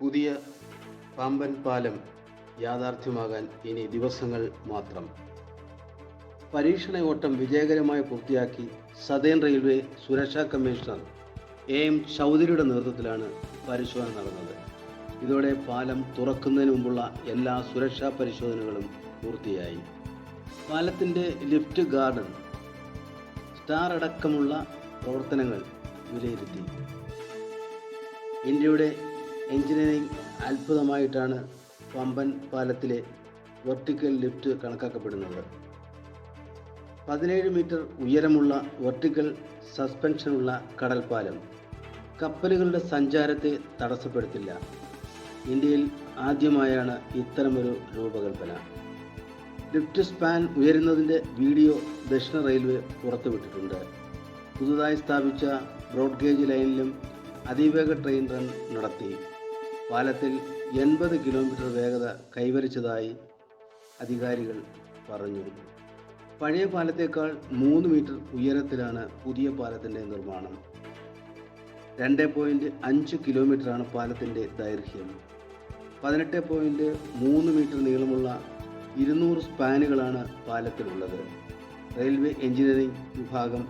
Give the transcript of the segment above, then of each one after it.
പുതിയ പാമ്പൻ പാലം യാഥാർത്ഥ്യമാകാൻ ഇനി ദിവസങ്ങൾ മാത്രം. പരീക്ഷണ ഓട്ടം വിജയകരമായി പൂർത്തിയാക്കി സതേൺ റെയിൽവേ സുരക്ഷാ കമ്മീഷണർ AM ചൗധരിയുടെ നേതൃത്വത്തിലാണ് പരിശോധന നടന്നത്. ഇതോടെ പാലം തുറക്കുന്നതിന് മുമ്പുള്ള എല്ലാ സുരക്ഷാ പരിശോധനകളും പൂർത്തിയായി. പാലത്തിൻ്റെ ലിഫ്റ്റ് ഗാർഡൻ, സ്റ്റാർ അടക്കമുള്ള പ്രവർത്തനങ്ങൾ വിലയിരുത്തി. ഇന്ത്യയുടെ എഞ്ചിനീയറിംഗ് അത്ഭുതമായിട്ടാണ് പമ്പൻ പാലത്തിലെ വെർട്ടിക്കൽ ലിഫ്റ്റ് കണക്കാക്കപ്പെടുന്നത്. 17 മീറ്റർ ഉയരമുള്ള വെർട്ടിക്കൽ സസ്പെൻഷനുള്ള കടൽപ്പാലം കപ്പലുകളുടെ സഞ്ചാരത്തെ തടസ്സപ്പെടുത്തില്ല. ഇന്ത്യയിൽ ആദ്യമായാണ് ഇത്തരമൊരു രൂപകൽപ്പന. ലിഫ്റ്റ് സ്പാൻ ഉയരുന്നതിൻ്റെ വീഡിയോ ദക്ഷിണ റെയിൽവേ പുറത്തുവിട്ടിട്ടുണ്ട്. പുതുതായി സ്ഥാപിച്ച ബ്രോഡ് ഗേജ് ലൈനിലും അതിവേഗ ട്രെയിൻ റൺ നടത്തി. പാലത്തിൽ 80 കിലോമീറ്റർ വേഗത കൈവരിച്ചതായി അധികാരികൾ പറഞ്ഞു. പഴയ പാലത്തേക്കാൾ 3 മീറ്റർ ഉയരത്തിലാണ് പുതിയ പാലത്തിൻ്റെ നിർമ്മാണം. 2.5 കിലോമീറ്ററാണ് പാലത്തിൻ്റെ ദൈർഘ്യം. 18.3 മീറ്റർ നീളമുള്ള 200 സ്പാനുകളാണ് പാലത്തിലുള്ളത്. റെയിൽവേ എഞ്ചിനീയറിംഗ് വിഭാഗം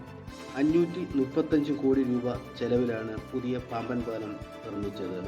535 കോടി രൂപ ചെലവിലാണ് പുതിയ പാമ്പൻ പാലം നിർമ്മിച്ചത്.